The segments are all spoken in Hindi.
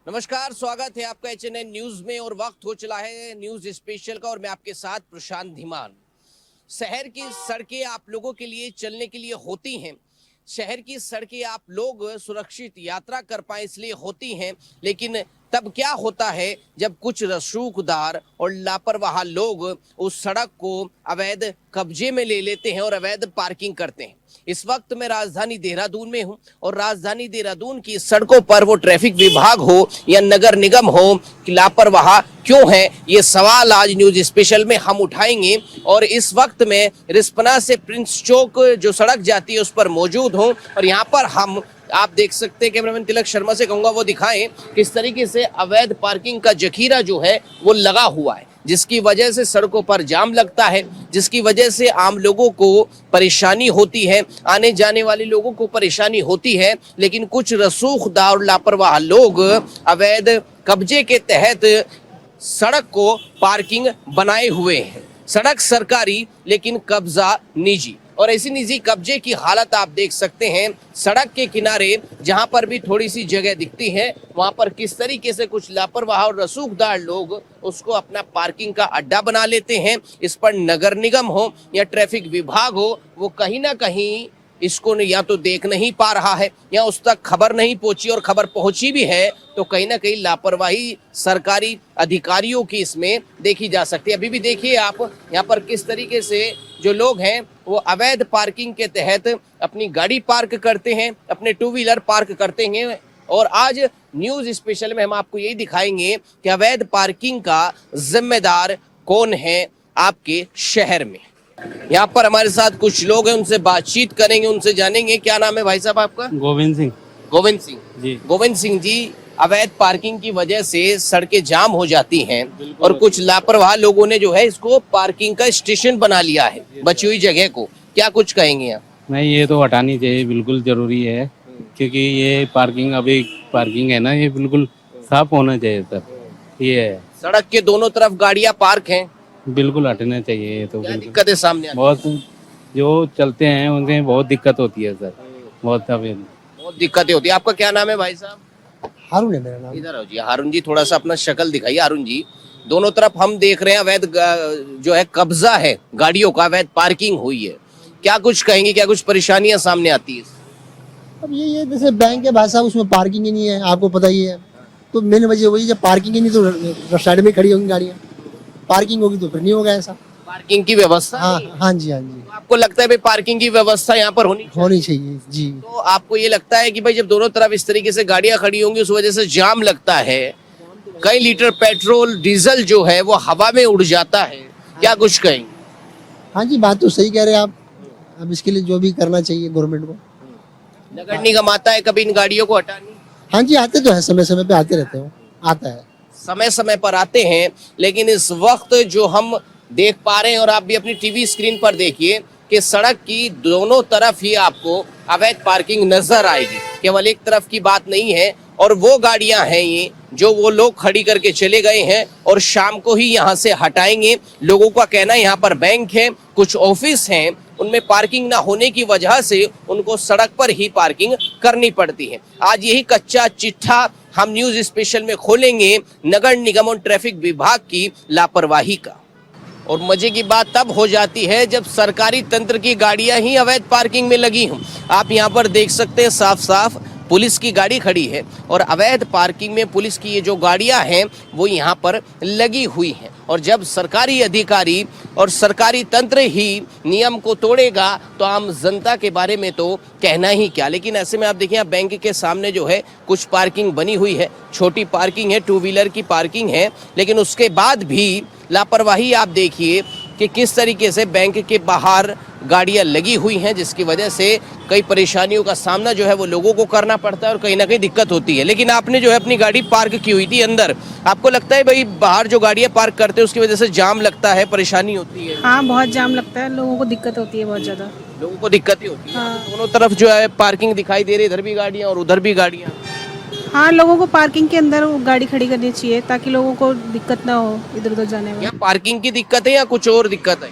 नमस्कार, स्वागत है आपका HNN न्यूज में। और वक्त हो चला है न्यूज स्पेशल का और मैं आपके साथ प्रशांत धीमान। शहर की सड़कें आप लोगों के लिए चलने के लिए होती हैं। शहर की सड़कें आप लोग सुरक्षित यात्रा कर पाए इसलिए होती हैं, लेकिन तब क्या होता है जब कुछ रसूखदार और लापरवाह लोग उस सड़क को अवैध कब्जे में ले लेते हैं और अवैध पार्किंग करते हैं। इस वक्त मैं राजधानी देहरादून में हूं और राजधानी देहरादून की सड़कों पर वो ट्रैफिक विभाग हो या नगर निगम हो कि लापरवाह क्यों है, ये सवाल आज न्यूज स्पेशल में हम उठाएंगे। और इस वक्त में रिस्पना से प्रिंस चौक जो सड़क जाती है उस पर मौजूद हूं और यहाँ पर हम आप देख सकते हैं, कैमरामैन तिलक शर्मा से कहूंगा वो दिखाएं किस तरीके से अवैध पार्किंग का जखीरा जो है वो लगा हुआ है, जिसकी वजह से सड़कों पर जाम लगता है, जिसकी वजह से आम लोगों को परेशानी होती है, आने जाने वाले लोगों को परेशानी होती है। लेकिन कुछ रसूखदार और लापरवाह लोग अवैध कब्जे के तहत सड़क को पार्किंग बनाए हुए हैं। सड़क सरकारी लेकिन कब्जा निजी, और ऐसी निजी कब्जे की हालत आप देख सकते हैं। सड़क के किनारे जहां पर भी थोड़ी सी जगह दिखती है वहां पर किस तरीके से कुछ लापरवाह और रसूखदार लोग उसको अपना पार्किंग का अड्डा बना लेते हैं। इस पर नगर निगम हो या ट्रैफिक विभाग हो, वो कहीं ना कहीं इसको या तो देख नहीं पा रहा है या उस तक खबर नहीं पहुंची, और खबर पहुंची भी है तो कहीं ना कहीं लापरवाही सरकारी अधिकारियों की इसमें देखी जा सकती है। अभी भी देखिए आप यहाँ पर किस तरीके से जो लोग हैं वो अवैध पार्किंग के तहत अपनी गाड़ी पार्क करते हैं, अपने टू व्हीलर पार्क करते हैं। और आज न्यूज स्पेशल में हम आपको यही दिखाएंगे कि अवैध पार्किंग का जिम्मेदार कौन है आपके शहर में। यहाँ पर हमारे साथ कुछ लोग हैं, उनसे बातचीत करेंगे, उनसे जानेंगे। क्या नाम है भाई साहब आपका? गोविंद सिंह। गोविंद सिंह जी। गोविंद सिंह जी, अवैध पार्किंग की वजह से सड़कें जाम हो जाती हैं और कुछ लापरवाह लोगों ने जो है इसको पार्किंग का स्टेशन बना लिया है, बची हुई जगह को। क्या कुछ कहेंगे आप? नहीं, ये तो हटानी चाहिए, बिल्कुल जरूरी है, क्योंकि ये पार्किंग अभी पार्किंग है ना, ये बिल्कुल साफ होना चाहिए सर। ये है, सड़क के दोनों तरफ गाड़ियां पार्क हैं, बिल्कुल हटना चाहिए। ये तो क्या दिक्कतें सामने आती बहुत जो चलते हैं उनसे बहुत दिक्कत होती है सर, बहुत दिक्कतें होती है। आपका क्या नाम है भाई साहब? हारून है मेरा नाम। इधर आओ जी। हारून जी, थोड़ा सा अपना शक्ल दिखाइए। हारून जी, दोनों तरफ हम देख रहे हैं अवैध जो है कब्जा है गाड़ियों का, अवैध पार्किंग हुई है। क्या कुछ कहेंगे, क्या कुछ परेशानियां सामने आती है? अब ये जैसे बैंक है भाई साहब, उसमें पार्किंग ही नहीं है, आपको पता ही है। तो मेन वजह वही, जब पार्किंग ही नहीं तो साइड में खड़ी होंगी गाड़ियाँ, पार्किंग होगी तो फिर नहीं होगा ऐसा। पार्किंग की व्यवस्था? हाँ हाँ जी, हाँ जी। तो आपको लगता है भाई पार्किंग की व्यवस्था यहाँ पर होनी चाहिए जी। तो आपको ये लगता है कि भाई जब दोनों तरफ इस तरीके से गाड़ियां खड़ी होंगी उस वजह से जाम लगता है, कई लीटर पेट्रोल डीजल जो है वो हवा में उड़ जाता है, क्या कुछ कहेंगे? हाँ जी, बात तो सही कह रहे हैं आप। अब इसके लिए जो भी करना चाहिए गवर्नमेंट को। नगर निगम आता है कभी इन गाड़ियों को हटाने? हाँ जी, आते तो है, समय समय पे आते रहते हो, आता है, समय समय पर आते हैं। लेकिन इस वक्त जो हम देख पा रहे हैं और आप भी अपनी टीवी स्क्रीन पर देखिए कि सड़क की दोनों तरफ ही आपको अवैध पार्किंग नजर आएगी, केवल एक तरफ की बात नहीं है। और वो गाड़ियां हैं ये जो वो लोग खड़ी करके चले गए हैं और शाम को ही यहाँ से हटाएंगे। लोगों का कहना है यहाँ पर बैंक है, कुछ ऑफिस हैं, उनमें पार्किंग ना होने की वजह से उनको सड़क पर ही पार्किंग करनी पड़ती है। आज यही कच्चा चिट्ठा हम न्यूज स्पेशल में खोलेंगे, नगर निगम और ट्रैफिक विभाग की लापरवाही का। और मजे की बात तब हो जाती है जब सरकारी तंत्र की गाड़ियां ही अवैध पार्किंग में लगी हों। आप यहां पर देख सकते हैं साफ साफ पुलिस की गाड़ी खड़ी है और अवैध पार्किंग में पुलिस की ये जो गाड़ियां हैं वो यहां पर लगी हुई हैं। और जब सरकारी अधिकारी और सरकारी तंत्र ही नियम को तोड़ेगा तो आम जनता के बारे में तो कहना ही क्या। लेकिन ऐसे में आप देखिए, बैंक के सामने जो है कुछ पार्किंग बनी हुई है, छोटी पार्किंग है, टू व्हीलर की पार्किंग है, लेकिन उसके बाद भी लापरवाही आप देखिए कि किस तरीके से बैंक के बाहर गाड़ियां लगी हुई हैं, जिसकी वजह से कई परेशानियों का सामना जो है वो लोगों को करना पड़ता है और कहीं ना कहीं दिक्कत होती है। लेकिन आपने जो है अपनी गाड़ी पार्क की हुई थी अंदर, आपको लगता है भाई बाहर जो गाड़ियां पार्क करते हैं उसकी वजह से जाम लगता है, परेशानी होती है? हाँ, बहुत जाम लगता है, लोगों को दिक्कत होती है, बहुत ज्यादा लोगों को दिक्कत ही होती है। हाँ। दोनों तरफ जो है पार्किंग दिखाई दे रही है, इधर भी गाड़ियां और उधर भी गाड़ियां। हाँ, लोगों को पार्किंग के अंदर गाड़ी खड़ी करनी चाहिए ताकि लोगों को दिक्कत ना हो इधर उधर जाने में। या पार्किंग की दिक्कत है या कुछ और दिक्कत है?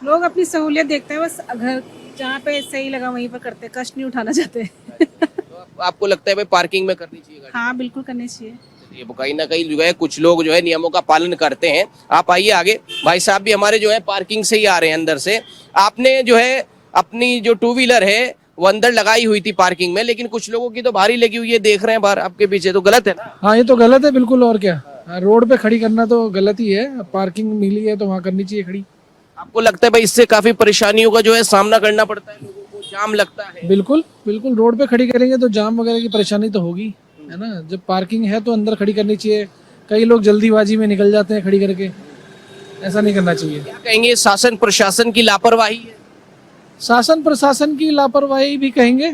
लोग अपनी सहूलियत देखते हैं, बस घर जहाँ पे सही लगा वहीं पर करते हैं, कष्ट नहीं उठाना चाहते। तो आपको लगता है भाई पार्किंग में करनी चाहिए गाड़ी? हाँ बिल्कुल करनी चाहिए। ये कहीं ना कहीं जो है कुछ लोग जो है नियमों का पालन करते हैं। आप आइए आगे, भाई साहब भी हमारे जो है पार्किंग से ही आ रहे हैं अंदर से। आपने जो है अपनी जो टू व्हीलर है वो अंदर लगाई हुई थी पार्किंग में, लेकिन कुछ लोगों की तो भारी लगी हुई है, देख रहे हैं बाहर आपके पीछे, तो गलत है ना? हाँ ये तो गलत है बिल्कुल, और क्या, रोड पे खड़ी करना तो गलत ही है। पार्किंग मिली है तो वहाँ करनी चाहिए खड़ी। आपको लगता है भाई इससे काफी परेशानियों का जो है सामना करना पड़ता है लोगों को, जाम लगता है? बिल्कुल बिल्कुल, रोड पे खड़ी करेंगे तो जाम वगैरह की परेशानी तो होगी, है ना। जब पार्किंग है तो अंदर खड़ी करनी चाहिए। कई लोग जल्दीबाजी में निकल जाते हैं खड़ी करके, ऐसा नहीं करना चाहिए। क्या कहेंगे, शासन प्रशासन की लापरवाही है? शासन प्रशासन की लापरवाही भी कहेंगे,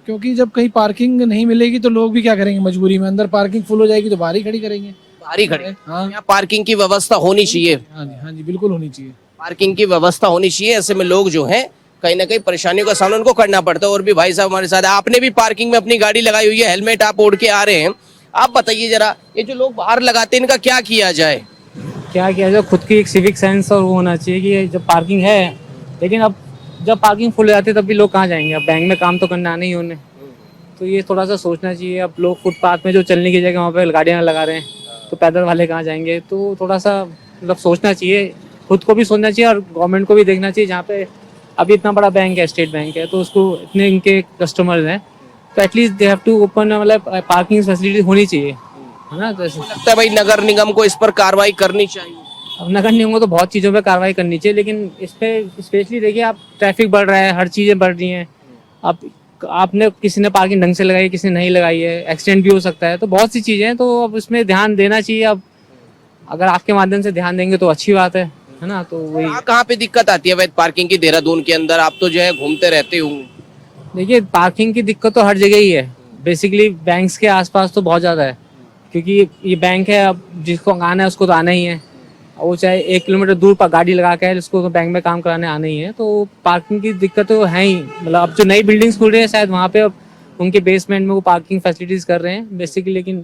क्योंकि जब कहीं पार्किंग नहीं मिलेगी तो लोग भी क्या करेंगे, मजबूरी में अंदर पार्किंग फुल हो जाएगी तो बाहर ही खड़ी करेंगे। भारी खड़े, हाँ यहाँ पार्किंग की व्यवस्था होनी चाहिए। हाँ जी बिल्कुल होनी चाहिए। पार्किंग की व्यवस्था होनी चाहिए, ऐसे में लोग जो हैं कहीं ना कहीं परेशानियों का सामना उनको करना पड़ता है। और भी भाई साहब हमारे साथ हैं। आपने भी पार्किंग में अपनी गाड़ी लगाई हुई है, हेलमेट आप ओढ़ के आ रहे हैं, आप बताइए जरा, ये जो लोग बाहर लगाते हैं इनका क्या किया जाए? क्या किया जाए, खुद की एक सिविक सेंस और वो होना चाहिए कि जब पार्किंग है, लेकिन अब जब पार्किंग फुल हो जाती है तब भी लोग कहाँ जाएंगे, अब बैंक में काम तो करना आना ही उन्हें, तो ये थोड़ा सा सोचना चाहिए। अब लोग फुटपाथ में जो चलने की जगह वहाँ पे गाड़ियाँ लगा रहे हैं, तो पैदल वाले कहाँ जाएंगे, तो थोड़ा सा मतलब सोचना चाहिए, खुद को भी सोचना चाहिए और गवर्नमेंट को भी देखना चाहिए। जहाँ पे अभी इतना बड़ा बैंक है, स्टेट बैंक है, तो उसको इतने इनके कस्टमर्स हैं, तो at least they have to open, मतलब पार्किंग फैसिलिटी होनी चाहिए, है ना। तो ऐसे लगता है भाई नगर निगम को इस पर कार्रवाई करनी चाहिए। अब नगर निगम को तो बहुत चीज़ों पे कार्रवाई करनी चाहिए, लेकिन इस पे स्पेशली देखिए, आप ट्रैफिक बढ़ रहा है, हर चीज़ें बढ़ रही हैं। अब आपने किसी ने पार्किंग ढंग से लगाई है, किसी ने नहीं लगाई है, एक्सीडेंट भी हो सकता है, तो बहुत सी चीज़ें हैं, तो अब उसमें ध्यान देना चाहिए। अब अगर आपके माध्यम से ध्यान देंगे तो अच्छी बात है ना। तो वही कहाँ पे दिक्कत आती है वैध पार्किंग की देहरादून के अंदर? आप तो जो है घूमते रहते होंगे। देखिए, पार्किंग की दिक्कत तो हर जगह ही है, बेसिकली बैंक्स के आसपास तो बहुत ज़्यादा है, क्योंकि ये बैंक है, अब जिसको आना है उसको तो आना ही है, वो चाहे 1 किलोमीटर दूर पर गाड़ी लगा के है, उसको तो बैंक में काम कराने आना ही है। तो पार्किंग की दिक्कत तो है ही, मतलब अब जो नई बिल्डिंग्स खुल रही है शायद वहाँ पे अब उनके बेसमेंट में वो पार्किंग फैसिलिटीज़ कर रहे हैं बेसिकली, लेकिन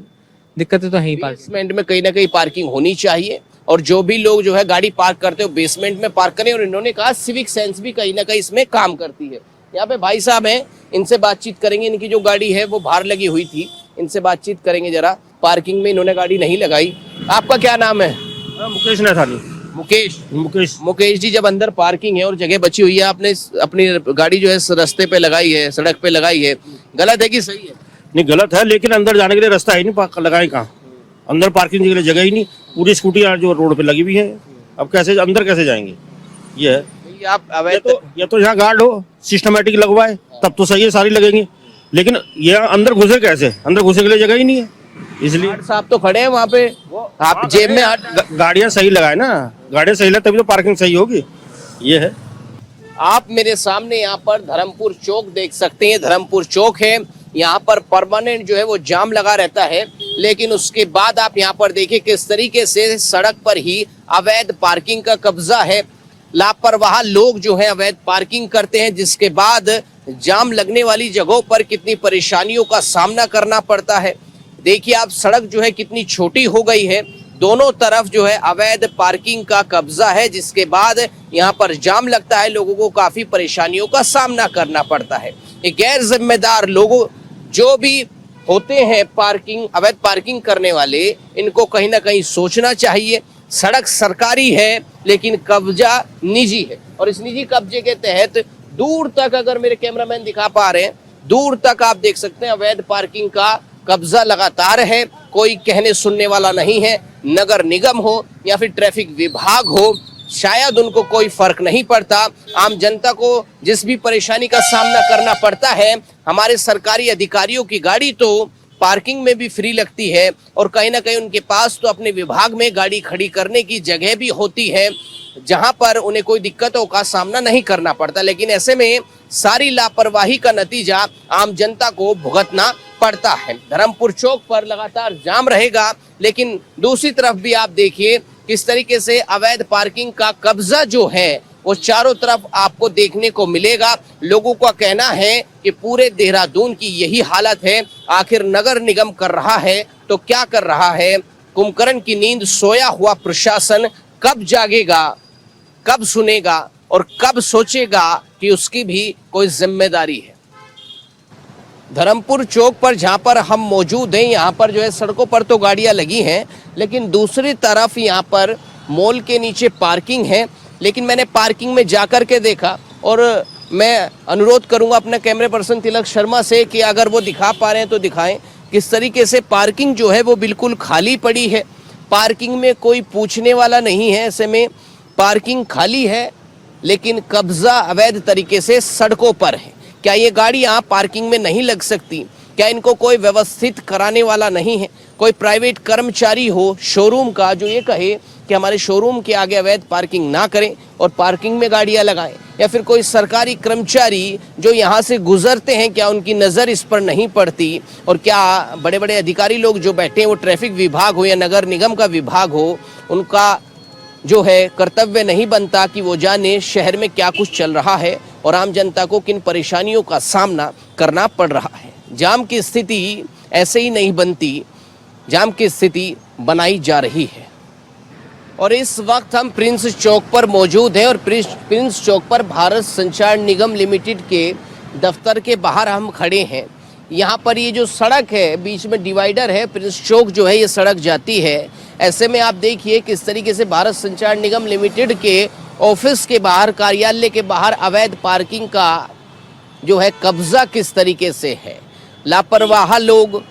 दिक्कतें तो है ही पार्किंग। बेसमेंट में कहीं ना कहीं पार्किंग होनी चाहिए, और जो भी लोग जो है गाड़ी पार्क करते हो बेसमेंट में पार्क करें। और इन्होंने कहा सिविक सेंस भी कहीं ना कहीं इसमें काम करती है। यहाँ पे भाई साहब हैं, इनसे बातचीत करेंगे। इनकी जो गाड़ी है वो बाहर लगी हुई थी, इनसे बातचीत करेंगे जरा। पार्किंग में इन्होंने गाड़ी नहीं लगाई। आपका क्या नाम है? मुकेश नथानी। मुकेश जी, जब अंदर पार्किंग है और जगह बची हुई है, आपने अपनी गाड़ी जो है रास्ते पे लगाई है, सड़क पे लगाई है, गलत है कि सही है? नहीं गलत है, लेकिन अंदर जाने के लिए रास्ता है नहीं, लगाए कहाँ? अंदर पार्किंग के लिए जगह ही नहीं, पूरी स्कूटी जो रोड पे लगी हुई है, अब कैसे अंदर कैसे जाएंगे? ये है। आप ये तो यहाँ गार्ड हो, सिस्टमेटिक लगवाए तब तो सही है, सारी लगेंगी, लेकिन ये अंदर घुसे कैसे? अंदर घुसे के लिए जगह ही नहीं है, इसलिए गार्ड साहब तो खड़े हैं वहाँ पे, आप जेब में गाड़ियाँ सही लगाए ना, गाड़ियाँ सही लगाए तभी तो पार्किंग सही होगी। ये है। आप मेरे सामने यहाँ पर धर्मपुर चौक देख सकते हैं। धर्मपुर चौक है, यहाँ पर परमानेंट जो है वो जाम लगा रहता है, लेकिन उसके बाद आप यहाँ पर देखिए किस तरीके से सड़क पर ही अवैध पार्किंग का कब्जा है। लापरवाह लोग जो है अवैध पार्किंग करते हैं, जिसके बाद जाम लगने वाली जगहों पर कितनी परेशानियों का सामना करना पड़ता है। देखिए आप, सड़क जो है कितनी छोटी हो गई है, दोनों तरफ जो है अवैध पार्किंग का कब्जा है, जिसके बाद यहाँ पर जाम लगता है, लोगों को काफी परेशानियों का सामना करना पड़ता है। ये गैर जिम्मेदार लोगों जो भी होते हैं पार्किंग, अवैध पार्किंग करने वाले, इनको कहीं ना कहीं सोचना चाहिए। सड़क सरकारी है लेकिन कब्जा निजी है, और इस निजी कब्जे के तहत दूर तक, अगर मेरे कैमरामैन दिखा पा रहे हैं, दूर तक आप देख सकते हैं अवैध पार्किंग का कब्जा लगातार है। कोई कहने सुनने वाला नहीं है। नगर निगम हो या फिर ट्रैफिक विभाग हो, शायद उनको कोई फर्क नहीं पड़ता। आम जनता को जिस भी परेशानी का सामना करना पड़ता है, हमारे सरकारी अधिकारियों की गाड़ी तो पार्किंग में भी फ्री लगती है, और कहीं ना कहीं उनके पास तो अपने विभाग में गाड़ी खड़ी करने की जगह भी होती है, जहां पर उन्हें कोई दिक्कतों का सामना नहीं करना पड़ता। लेकिन ऐसे में सारी लापरवाही का नतीजा आम जनता को भुगतना पड़ता है। धर्मपुर चौक पर लगातार जाम रहेगा, लेकिन दूसरी तरफ भी आप देखिए किस तरीके से अवैध पार्किंग का कब्जा जो है वो चारों तरफ आपको देखने को मिलेगा। लोगों का कहना है कि पूरे देहरादून की यही हालत है। आखिर नगर निगम कर रहा है तो क्या कर रहा है? कुंभकर्ण की नींद सोया हुआ प्रशासन कब जागेगा, कब सुनेगा और कब सोचेगा कि उसकी भी कोई जिम्मेदारी है? धर्मपुर चौक पर जहाँ पर हम मौजूद हैं, यहाँ पर जो है सड़कों पर तो गाड़ियाँ लगी हैं, लेकिन दूसरी तरफ यहाँ पर मॉल के नीचे पार्किंग है। लेकिन मैंने पार्किंग में जाकर के देखा और मैं अनुरोध करूंगा अपने कैमरे पर्सन तिलक शर्मा से कि अगर वो दिखा पा रहे हैं तो दिखाएं किस तरीके से पार्किंग जो है वो बिल्कुल खाली पड़ी है। पार्किंग में कोई पूछने वाला नहीं है, ऐसे में पार्किंग खाली है लेकिन कब्जा अवैध तरीके से सड़कों पर है। क्या ये गाड़ी यहाँ पार्किंग में नहीं लग सकती? क्या इनको कोई व्यवस्थित कराने वाला नहीं है? कोई प्राइवेट कर्मचारी हो शोरूम का जो ये कहे कि हमारे शोरूम के आगे अवैध पार्किंग ना करें और पार्किंग में गाड़ियां लगाएं, या फिर कोई सरकारी कर्मचारी जो यहाँ से गुजरते हैं क्या उनकी नज़र इस पर नहीं पड़ती? और क्या बड़े बड़े अधिकारी लोग जो बैठे हैं वो ट्रैफिक विभाग हो या नगर निगम का विभाग हो, उनका जो है कर्तव्य नहीं बनता कि वो जाने शहर में क्या कुछ चल रहा है और आम जनता को किन परेशानियों का सामना करना पड़ रहा है? जाम की स्थिति ऐसे ही नहीं बनती, जाम की स्थिति बनाई जा रही है। और इस वक्त हम प्रिंस चौक पर मौजूद हैं और प्रिंस चौक पर भारत संचार निगम लिमिटेड के दफ्तर के बाहर हम खड़े हैं। यहाँ पर ये जो सड़क है, बीच में डिवाइडर है, प्रिंस चौक जो है ये सड़क जाती है। ऐसे में आप देखिए किस तरीके से भारत संचार निगम लिमिटेड के ऑफिस के बाहर, कार्यालय के बाहर अवैध पार्किंग का जो है कब्जा किस तरीके से है। लापरवाह लोग,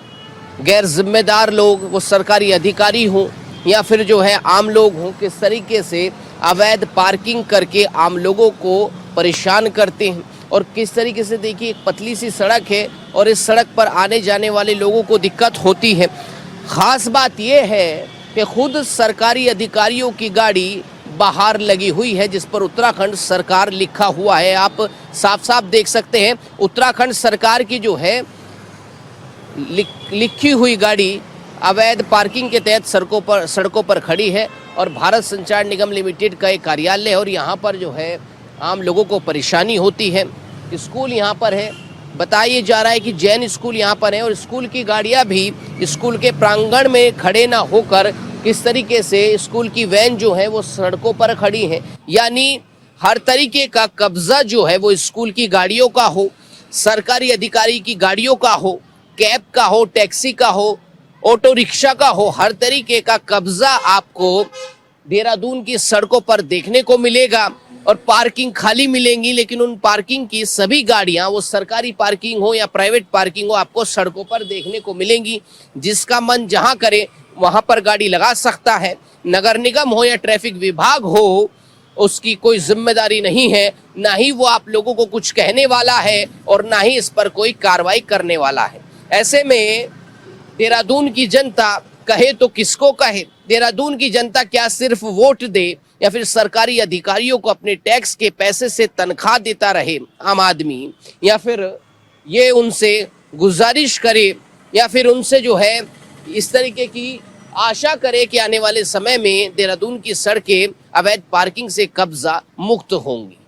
गैर जिम्मेदार लोग, वो सरकारी अधिकारी हों या फिर जो है आम लोग हों, किस तरीके से अवैध पार्किंग करके आम लोगों को परेशान करते हैं। और किस तरीके से देखिए एक पतली सी सड़क है और इस सड़क पर आने जाने वाले लोगों को दिक्कत होती है। ख़ास बात यह है कि खुद सरकारी अधिकारियों की गाड़ी बाहर लगी हुई है जिस पर उत्तराखंड सरकार लिखा हुआ है। आप साफ साफ देख सकते हैं उत्तराखंड सरकार की जो है लिखी हुई गाड़ी अवैध पार्किंग के तहत सड़कों पर खड़ी है और भारत संचार निगम लिमिटेड का एक कार्यालय है और यहाँ पर जो है आम लोगों को परेशानी होती है। स्कूल यहाँ पर है, बताया जा रहा है कि जैन स्कूल यहाँ पर है और स्कूल की गाड़ियाँ भी स्कूल के प्रांगण में खड़े ना होकर किस तरीके से स्कूल की वैन जो है वो सड़कों पर खड़ी है। यानी हर तरीके का कब्जा जो है वो स्कूल की गाड़ियों का हो, सरकारी अधिकारी की गाड़ियों का हो, कैब का हो, टैक्सी का हो, ऑटो रिक्शा का हो, हर तरीके का कब्जा आपको देहरादून की सड़कों पर देखने को मिलेगा। और पार्किंग खाली मिलेंगी, लेकिन उन पार्किंग की सभी गाड़ियां, वो सरकारी पार्किंग हो या प्राइवेट पार्किंग हो, आपको सड़कों पर देखने को मिलेंगी। जिसका मन जहां करे वहां पर गाड़ी लगा सकता है। नगर निगम हो या ट्रैफिक विभाग हो, उसकी कोई जिम्मेदारी नहीं है, ना ही वो आप लोगों को कुछ कहने वाला है और ना ही इस पर कोई कार्रवाई करने वाला है। ऐसे में देहरादून की जनता कहे तो किसको कहे? देहरादून की जनता क्या सिर्फ वोट दे या फिर सरकारी अधिकारियों को अपने टैक्स के पैसे से तनख्वाह देता रहे आम आदमी, या फिर ये उनसे गुजारिश करे या फिर उनसे जो है इस तरीके की आशा करे कि आने वाले समय में देहरादून की सड़कें अवैध पार्किंग से कब्जा मुक्त होंगी।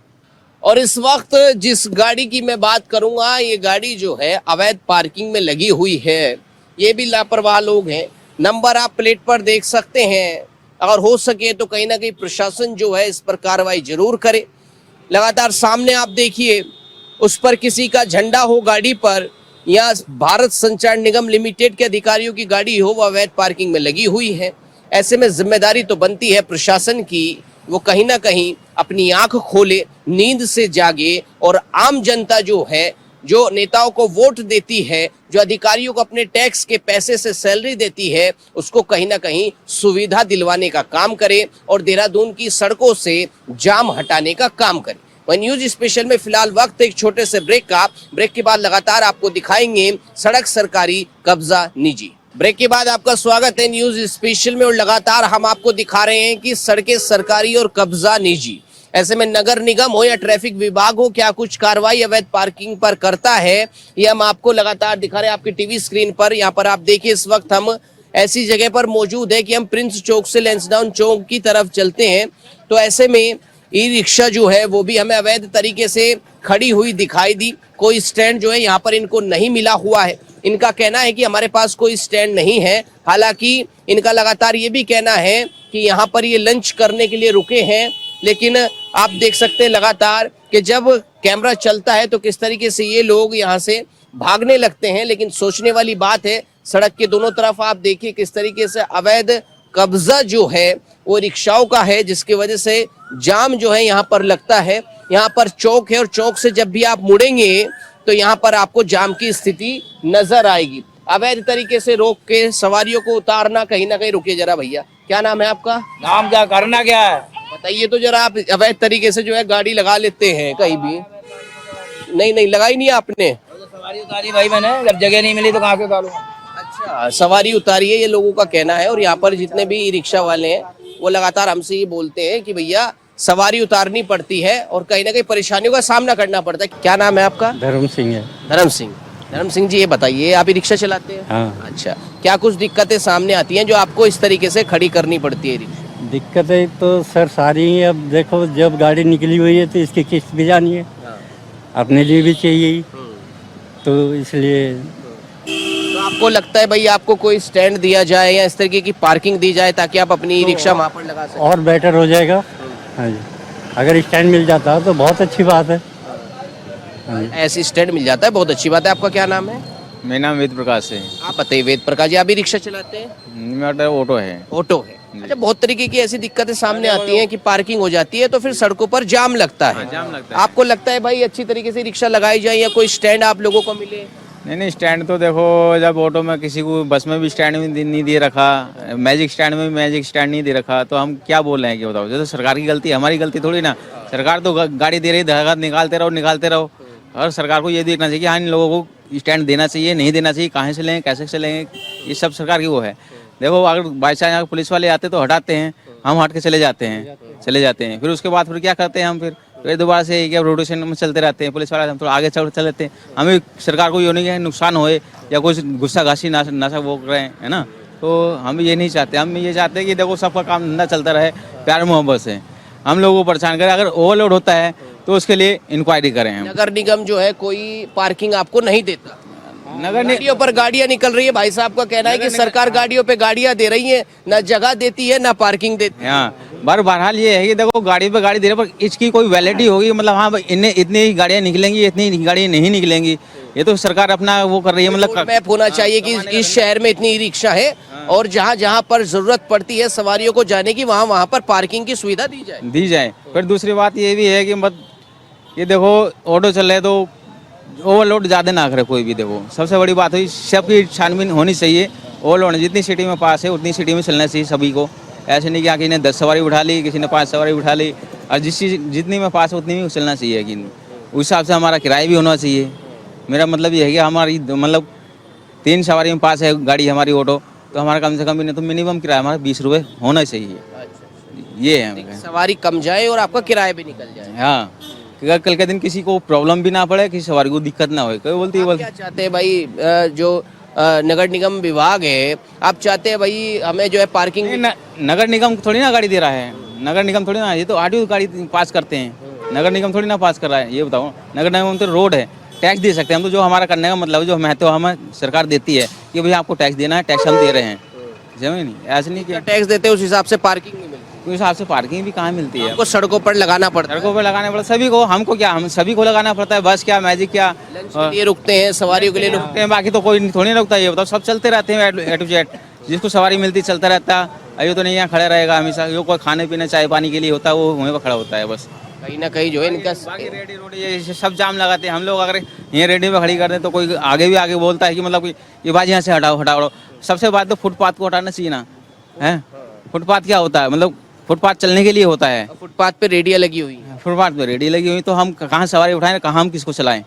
और इस वक्त जिस गाड़ी की मैं बात करूंगा, ये गाड़ी जो है अवैध पार्किंग में लगी हुई है। ये भी लापरवाह लोग हैं। नंबर आप प्लेट पर देख सकते हैं और हो सके तो कहीं ना कहीं प्रशासन जो है इस पर कार्रवाई जरूर करे। लगातार सामने आप देखिए उस पर किसी का झंडा हो गाड़ी पर, या भारत संचार निगम लिमिटेड के अधिकारियों की गाड़ी हो, वो अवैध पार्किंग में लगी हुई है। ऐसे में जिम्मेदारी तो बनती है प्रशासन की, वो कहीं ना कहीं अपनी आंख खोले, नींद से जागे और आम जनता जो है, जो नेताओं को वोट देती है, जो अधिकारियों को अपने टैक्स के पैसे से सैलरी देती है, उसको कहीं ना कहीं सुविधा दिलवाने का काम करे और देहरादून की सड़कों से जाम हटाने का काम करे। वही न्यूज स्पेशल में फिलहाल वक्त एक छोटे से ब्रेक के बाद लगातार आपको दिखाएंगे सड़क सरकारी, कब्जा निजी। ब्रेक के बाद आपका स्वागत है न्यूज स्पेशल में और लगातार हम आपको दिखा रहे हैं कि सड़कें सरकारी और कब्जा निजी। ऐसे में नगर निगम हो या ट्रैफिक विभाग हो, क्या कुछ कार्रवाई अवैध पार्किंग पर करता है, ये हम आपको लगातार दिखा रहे हैं आपकी टीवी स्क्रीन पर। यहाँ पर आप देखिए इस वक्त हम ऐसी जगह पर मौजूद है कि हम प्रिंस चौक से लैंसडाउन चौक की तरफ चलते हैं, तो ऐसे में ई रिक्शा जो है वो भी हमें अवैध तरीके से खड़ी हुई दिखाई दी। कोई स्टैंड जो है यहाँ पर इनको नहीं मिला हुआ है। इनका कहना है कि हमारे पास कोई स्टैंड नहीं है। हालांकि इनका लगातार ये भी कहना है कि यहाँ पर ये लंच करने के लिए रुके हैं, लेकिन आप देख सकते हैं लगातार कि जब कैमरा चलता है तो किस तरीके से ये लोग यहाँ से भागने लगते हैं। लेकिन सोचने वाली बात है, सड़क के दोनों तरफ आप देखिए किस तरीके से अवैध कब्जा जो है वो रिक्शाओं का है, जिसकी वजह से जाम जो है यहाँ पर लगता है। यहाँ पर चौक है और चौक से जब भी आप मुड़ेंगे तो यहाँ पर आपको जाम की स्थिति नजर आएगी। अवैध तरीके से रोक के सवारियों को उतारना, कहीं ना कहीं रुकिए जरा भैया, क्या नाम है आपका? नाम क्या करना क्या है? बताइए तो जरा, आप अवैध तरीके से जो है गाड़ी लगा लेते हैं कहीं भी? नहीं लगाई नहीं आपने? सवारी उतारी भाई मैंने, जब जगह नहीं मिली तो कहाँ से उतारूंगा? अच्छा, सवारी उतारी है, ये लोगों का कहना है। और यहाँ पर जितने भी रिक्शा वाले हैं वो लगातार हमसे ये बोलते हैं कि भैया सवारी उतारनी पड़ती है और कहीं ना कहीं परेशानियों का सामना करना पड़ता है। क्या नाम है आपका? धर्म सिंह है। धर्म सिंह जी, ये बताइए, आप ही रिक्शा चलाते हैं? हाँ। अच्छा, क्या कुछ दिक्कतें सामने आती हैं जो आपको इस तरीके से खड़ी करनी पड़ती है रिक्शा? दिक्कतें तो सर सारी ही। अब देखो, जब गाड़ी निकली हुई है तो इसकी किस्त भी जानी है, अपने लिए भी चाहिए ही, तो इसलिए। तो आपको लगता है भाई आपको कोई स्टैंड दिया जाए या इस तरीके की पार्किंग दी जाए ताकि आप अपनी रिक्शा वहाँ पर लगा सकें? और बेटर हो जाएगा। हाँ जी, अगर स्टैंड मिल जाता तो बहुत अच्छी बात है। हाँ जी। ऐसी स्टैंड मिल जाता है, बहुत अच्छी बात है। आपका क्या नाम है? मेरा नाम वेद प्रकाश है। आप बताइए वेद प्रकाश जी, आप भी रिक्शा चलाते हैं? मेरा ऑटो है। ऑटो है। अच्छा, बहुत तरीके की ऐसी दिक्कतें सामने आती हैं कि पार्किंग हो जाती है तो फिर सड़कों पर जाम लगता है। जाम लगता है। आपको लगता है भाई अच्छी तरीके से रिक्शा लगाई जाए या कोई स्टैंड आप लोगों को मिले? नहीं स्टैंड तो देखो, जब ऑटो में किसी को, बस में भी स्टैंड नहीं दे रखा, मैजिक स्टैंड में भी मैजिक स्टैंड नहीं दे रखा, तो हम क्या बोल रहे हैं कि बताओ? जैसे सरकार की गलती है, हमारी गलती थोड़ी ना। सरकार तो गाड़ी दे रही है, निकालते रहो। और सरकार को ये देखना चाहिए कि हाँ, इन लोगों को स्टैंड देना चाहिए, नहीं देना चाहिए, कहाँ से लेंगे, कैसे से लेंगे, ये सब सरकार की वो है। देखो, अगर बाई चांस यहाँ पुलिस वाले आते तो हटाते हैं, हम हट के चले जाते हैं। फिर उसके बाद फिर क्या करते हैं हम? फिर दोबारा से क्या रोटेशन में चलते रहते हैं। पुलिस वाले हम थोड़ा आगे चल लेते हैं। हमें सरकार को ये नहीं है नुकसान होए या कुछ गुस्सा घासी ना वो करें, है ना? तो हम ये नहीं चाहते। हम ये चाहते हैं कि देखो, सबका काम धंधा चलता रहे प्यार मोहब्बत से, हम लोगों को परेशान करें। अगर ओवरलोड होता है तो उसके लिए इंक्वायरी करें हम। नगर निगम जो है कोई पार्किंग आपको नहीं देता? गाड़ियों पर गाड़ियां निकल रही है, भाई साहब का कहना है कि सरकार गाड़ियों पे गाड़ियां दे रही है, ना जगह देती है ना पार्किंग देती है। हाँ, बहरहाल ये है कि देखो, गाड़ी पे गाड़ी दे रहे, पर इसकी कोई वैलिडिटी होगी, मतलब हाँ भाई इतनी ही गाड़ियाँ निकलेंगी, इतनी गाड़ियाँ नहीं निकलेंगी, ये तो सरकार अपना वो कर रही है। मतलब मैप होना चाहिए कि इस शहर में इतनी रिक्शा है और जहाँ पर जरूरत पड़ती है सवारियों को जाने की, वहाँ पर पार्किंग की सुविधा दी जाए। फिर दूसरी बात ये भी है कि ये देखो, ऑटो चल रहे तो ओवरलोड ज़्यादा ना करे कोई भी। देखो, सबसे बड़ी बात हुई, सबकी छानबीन होनी चाहिए। ओवरलोड जितनी सिटी में पास है उतनी सिटी में चलना चाहिए सभी को। ऐसे नहीं कि किसी ने 10 सवारी उठा ली, किसी ने 5 सवारी उठा ली, और जितनी में पास है उतनी में चलना चाहिए। कि उस हिसाब से हमारा किराया भी होना चाहिए। मेरा मतलब ये है कि हमारी 3 सवारी में पास है गाड़ी हमारी ऑटो, तो हमारा कम से कम भी नहीं तो मिनिमम किराया हमारा 20 रुपये होना चाहिए। ये है, सवारी कम जाए और आपका किराया भी निकल जाए। हाँ, अगर कल के दिन किसी को प्रॉब्लम भी ना पड़े, किसी सवारी को दिक्कत ना हो। कोई बोलती है क्या चाहते हैं भाई, जो नगर निगम विभाग है, आप चाहते हैं भाई हमें जो है पार्किंग? नगर निगम थोड़ी ना गाड़ी दे रहा है, नगर निगम थोड़ी ना, ये तो आरटीओ गाड़ी पास करते हैं, नगर निगम थोड़ी ना पास कर रहा है। ये बताओ, नगर निगम तो रोड है, टैक्स दे सकते हैं हम। तो जो हमारा करने का मतलब, जो महत्व हमें सरकार देती है कि भैया आपको टैक्स देना है, टैक्स हम दे रहे हैं। समझ नहीं, ऐसे नहीं कि टैक्स देते उस हिसाब से पार्किंग नहीं मिलती, उस हिसाब से पार्किंग भी कहाँ मिलती है? आपको सड़कों पर लगाना पड़ता है। सड़कों पर लगाना पड़ता है सभी को। हमको क्या, हम सभी को लगाना पड़ता है। बस क्या, मैजिक क्या, लंच के लिए रुकते हैं, सवारियों के लिए रुकते हैं, बाकी तो कोई थोड़ी ना रुकता है। ये बताओ, सब चलते रहते हैं A to Z, जिसको सवारी मिलती चलता रहता है। अभी तो नहीं यहाँ खड़ा रहेगा हमेशा, जो कोई खाने पीने चाय पानी के लिए होता है वो वहीं पर खड़ा होता है बस। कहीं ना कहीं जो है इनका बाकी रेडी रोड ये सब जाम लगाते हैं। हम लोग अगर यहाँ रेडी में खड़ी कर दें तो कोई आगे बोलता है कि मतलब ये बाजी यहाँ से हटाओ। सबसे बात तो फुटपाथ को हटाना चाहिए ना, है? फुटपाथ क्या होता है? मतलब फुटपाथ चलने के लिए होता है। फुटपाथ पे रेडिया लगी हुई है, फुटपाथ पे रेडी लगी हुई, तो हम कहाँ सवारी उठाएं, कहाँ हम किसको चलाएं?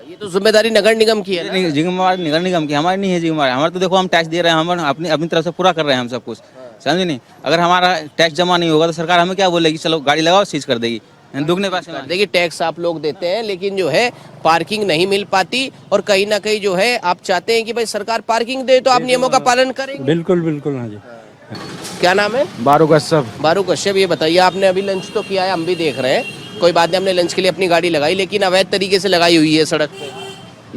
ये तो जिम्मेदारी नगर निगम की है ना? जिम्मेवारी नगर निगम की, हमारी नहीं है जिम्मेवारी। हमारा तो देखो, हम टैक्स दे रहे हैं, हम अपनी तरफ से पूरा कर रहे हैं हम सब कुछ, समझे नहीं? अगर हमारा टैक्स जमा नहीं होगा तो सरकार हमें क्या बोलेगी, चलो गाड़ी लगाओ, सीज कर देगी, दुगने पैसे। देखिए, टैक्स आप लोग देते हैं लेकिन जो है पार्किंग नहीं मिल पाती, और कहीं ना कहीं जो है आप चाहते हैं कि भाई सरकार पार्किंग दे तो आप नियमों का पालन करेंगे। बिल्कुल हाँ जी। क्या नाम है? बारू कश्यप। बारू कश्यप, ये बताइए, आपने अभी लंच तो किया है, हम भी देख रहे हैं, कोई बात नहीं, हमने लंच के लिए अपनी गाड़ी लगाई, लेकिन अवैध तरीके से लगाई हुई है सड़क पे।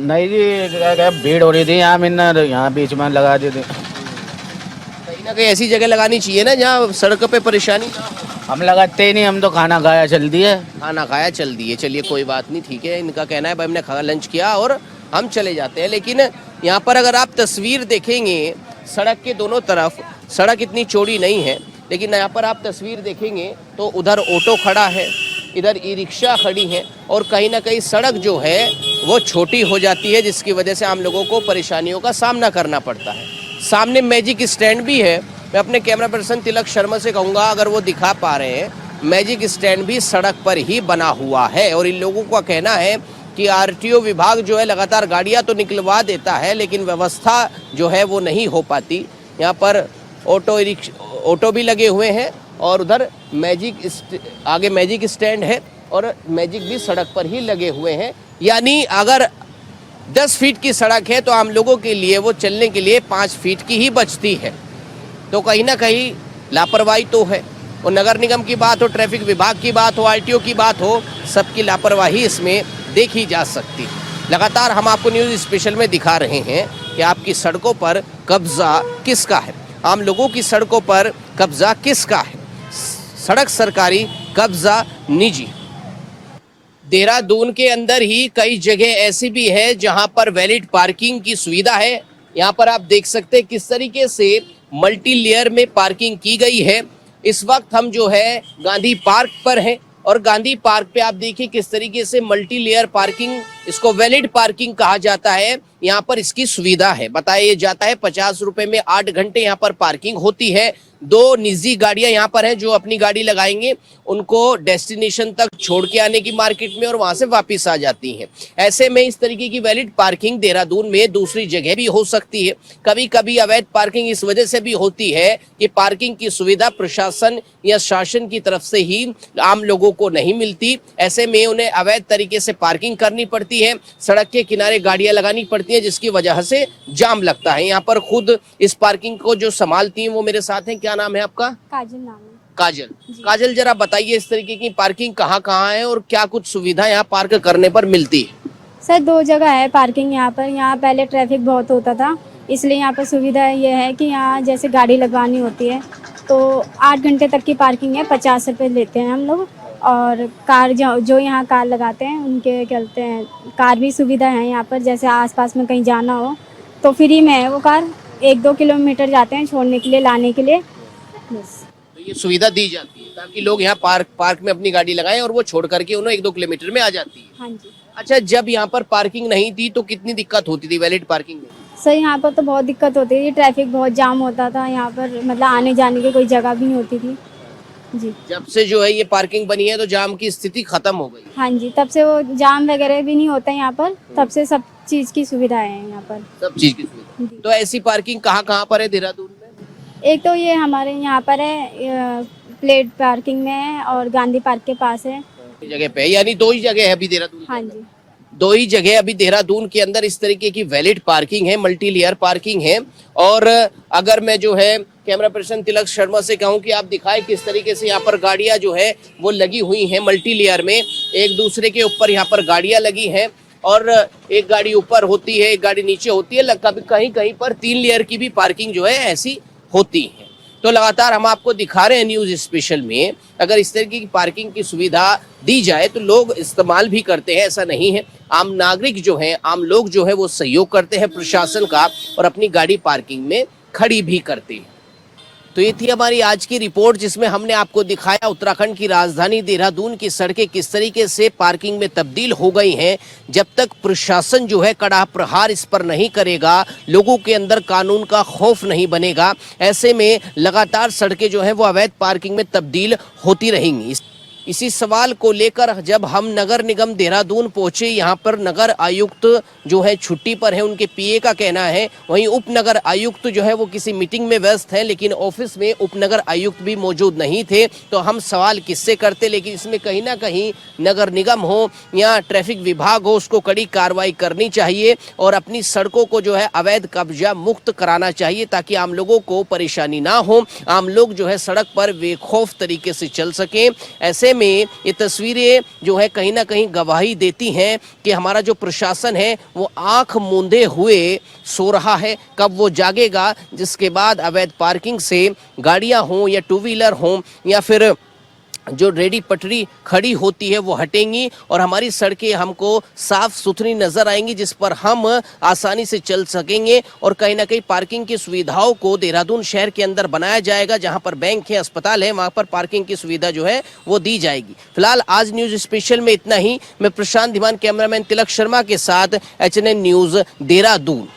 नहीं जी, भीड़ हो रही थी यहाँ, मैंने यहाँ बीच में लगा दी थी। कहीं ना कहीं ऐसी जगह लगानी चाहिए ना जहाँ सड़क पे परेशानी ना हो। हम लगाते ही नहीं, हम तो खाना खाया चल दिए। खाना खाया चल दिए, चलिए कोई बात नहीं, ठीक है। इनका कहना है भाई हमने लंच किया और हम चले जाते हैं। लेकिन यहाँ पर अगर आप तस्वीर देखेंगे सड़क के दोनों तरफ, सड़क इतनी चौड़ी नहीं है, लेकिन यहाँ पर आप तस्वीर देखेंगे तो उधर ऑटो खड़ा है, इधर ई रिक्शा खड़ी है और कहीं ना कहीं सड़क जो है वो छोटी हो जाती है, जिसकी वजह से आम लोगों को परेशानियों का सामना करना पड़ता है। सामने मैजिक स्टैंड भी है। मैं अपने कैमरा पर्सन तिलक शर्मा से कहूँगा अगर वो दिखा पा रहे हैं, मैजिक स्टैंड भी सड़क पर ही बना हुआ है और इन लोगों का कहना है कि आरटीओ विभाग जो है लगातार गाड़ियां तो निकलवा देता है लेकिन व्यवस्था जो है वो नहीं हो पाती। यहाँ पर ऑटो भी लगे हुए हैं और उधर आगे मैजिक स्टैंड है और मैजिक भी सड़क पर ही लगे हुए हैं। यानी अगर 10 फीट की सड़क है तो आम लोगों के लिए वो चलने के लिए 5 फीट की ही बचती है। तो कहीं ना कहीं लापरवाही तो है। और नगर निगम की बात हो, ट्रैफिक विभाग की बात हो, आरटीओ की बात हो, सबकी लापरवाही इसमें देखी जा सकती है। लगातार हम आपको न्यूज़ स्पेशल में दिखा रहे हैं कि आपकी सड़कों पर कब्जा किसका है, आम लोगों की सड़कों पर कब्जा किसका है। सड़क सरकारी, कब्जा निजी। देहरादून के अंदर ही कई जगह ऐसी भी है जहां पर वैलिड पार्किंग की सुविधा है। यहाँ पर आप देख सकते हैं किस तरीके से मल्टी लेयर में पार्किंग की गई है। इस वक्त हम जो है गांधी पार्क पर हैं और गांधी पार्क पे आप देखिए किस तरीके से मल्टी लेयर पार्किंग, इसको वैलिड पार्किंग कहा जाता है। यहाँ पर इसकी सुविधा है, बताया जाता है 50 रुपए में 8 घंटे यहाँ पर पार्किंग होती है। 2 निजी गाड़ियां यहाँ पर हैं जो अपनी गाड़ी लगाएंगे, उनको डेस्टिनेशन तक छोड़ के आने की मार्केट में और वहां से वापस आ जाती हैं। ऐसे में इस तरीके की वैलिड पार्किंग देहरादून में दूसरी जगह भी हो सकती है। कभी कभी अवैध पार्किंग इस वजह से भी होती है कि पार्किंग की सुविधा प्रशासन या शासन की तरफ से ही आम लोगों को नहीं मिलती। ऐसे में उन्हें अवैध तरीके से पार्किंग करनी पड़ती है, सड़क के किनारे गाड़ियां लगानी पड़ती है, जिसकी वजह से जाम लगता है। यहाँ पर खुद इस पार्किंग को जो संभालती हैं वो मेरे साथ हैं। क्या नाम है आपका? काजल नाम है। काजल जरा बताइए इस तरीके की पार्किंग कहाँ कहाँ है और क्या कुछ सुविधा यहाँ पार्क करने पर मिलती है? सर 2 जगह है पार्किंग यहाँ पर। यहाँ पहले ट्रैफिक बहुत होता था, इसलिए यहाँ पर सुविधा ये है कि यहाँ जैसे गाड़ी लगवानी होती है तो 8 घंटे तक की पार्किंग है, 50 रुपये लेते हैं हम लोग। और कार जो यहाँ कार लगाते हैं उनके कहते हैं कार भी सुविधा है यहाँ पर, जैसे आसपास में कहीं जाना हो तो फ्री में है वो कार। 1-2 किलोमीटर जाते हैं छोड़ने के लिए, लाने के लिए, बस। तो ये सुविधा दी जाती है ताकि लोग यहाँ पार्क में अपनी गाड़ी लगाएं और वो छोड़ करके उन्हें 1-2 किलोमीटर में आ जाती है। हाँ जी। अच्छा, जब यहाँ पर पार्किंग नहीं थी तो कितनी दिक्कत होती थी वैलिड पार्किंग में? सर यहाँ पर तो बहुत दिक्कत होती थी, ट्रैफिक बहुत जाम होता था यहाँ पर, मतलब आने जाने की कोई जगह भी नहीं होती थी जी। जब से जो है ये पार्किंग बनी है तो जाम की स्थिति खत्म हो गई। हाँ जी, तब से वो जाम वगैरह भी नहीं होता यहाँ पर, तब से सब चीज़ की सुविधा है यहाँ पर, सब चीज की सुविधा। तो ऐसी पार्किंग कहाँ कहाँ पर है देहरादून में? एक तो ये हमारे यहाँ पर है, प्लेट पार्किंग में है और गांधी पार्क के पास है। जगह पे, यानी 2 ही जगह है अभी देहरादून? हाँ जी, 2 ही जगह अभी देहरादून के अंदर इस तरीके की वैलिड पार्किंग है, मल्टी लेयर पार्किंग है। और अगर मैं जो है कैमरा पर्सन तिलक शर्मा से कहूँ कि आप दिखाएं किस तरीके से यहाँ पर गाड़ियाँ जो है वो लगी हुई हैं मल्टी लेयर में, एक दूसरे के ऊपर यहाँ पर गाड़ियाँ लगी हैं और एक गाड़ी ऊपर होती है, एक गाड़ी नीचे होती है। कहीं कहीं पर 3 लेयर की भी पार्किंग जो है ऐसी होती है। तो लगातार हम आपको दिखा रहे हैं न्यूज़ स्पेशल में, अगर इस तरीके की पार्किंग की सुविधा दी जाए तो लोग इस्तेमाल भी करते हैं, ऐसा नहीं है। आम नागरिक जो हैं, आम लोग जो है वो सहयोग करते हैं प्रशासन का और अपनी गाड़ी पार्किंग में खड़ी भी करते हैं। तो ये थी हमारी आज की रिपोर्ट, जिसमें हमने आपको दिखाया उत्तराखंड की राजधानी देहरादून की सड़कें किस तरीके से पार्किंग में तब्दील हो गई हैं। जब तक प्रशासन जो है कड़ा प्रहार इस पर नहीं करेगा, लोगों के अंदर कानून का खौफ नहीं बनेगा, ऐसे में लगातार सड़कें जो हैं वो अवैध पार्किंग में तब्दील होती रहेंगी। इसी सवाल को लेकर जब हम नगर निगम देहरादून पहुंचे, यहाँ पर नगर आयुक्त जो है छुट्टी पर है, उनके पीए का कहना है। वहीं उप नगर आयुक्त जो है वो किसी मीटिंग में व्यस्त है, लेकिन ऑफिस में उप नगर आयुक्त भी मौजूद नहीं थे। तो हम सवाल किससे करते, लेकिन इसमें कहीं ना कहीं नगर निगम हो या ट्रैफिक विभाग हो, उसको कड़ी कार्रवाई करनी चाहिए और अपनी सड़कों को जो है अवैध कब्जा मुक्त कराना चाहिए, ताकि आम लोगों को परेशानी ना हो, आम लोग जो है सड़क पर बेखौफ तरीके से चल सकें। ऐसे में ये तस्वीरें जो है कहीं ना कहीं गवाही देती हैं कि हमारा जो प्रशासन है वो आंख मूंदे हुए सो रहा है। कब वो जागेगा जिसके बाद अवैध पार्किंग से गाड़ियां हों या 2 व्हीलर हों या फिर जो रेडी पटरी खड़ी होती है वो हटेंगी और हमारी सड़कें हमको साफ सुथरी नजर आएंगी, जिस पर हम आसानी से चल सकेंगे। और कहीं ना कहीं पार्किंग की सुविधाओं को देहरादून शहर के अंदर बनाया जाएगा, जहां पर बैंक है, अस्पताल है, वहां पर पार्किंग की सुविधा जो है वो दी जाएगी। फिलहाल आज न्यूज स्पेशल में इतना ही। मैं प्रशांत धीमान, कैमरामैन तिलक शर्मा के साथ HNN न्यूज देहरादून।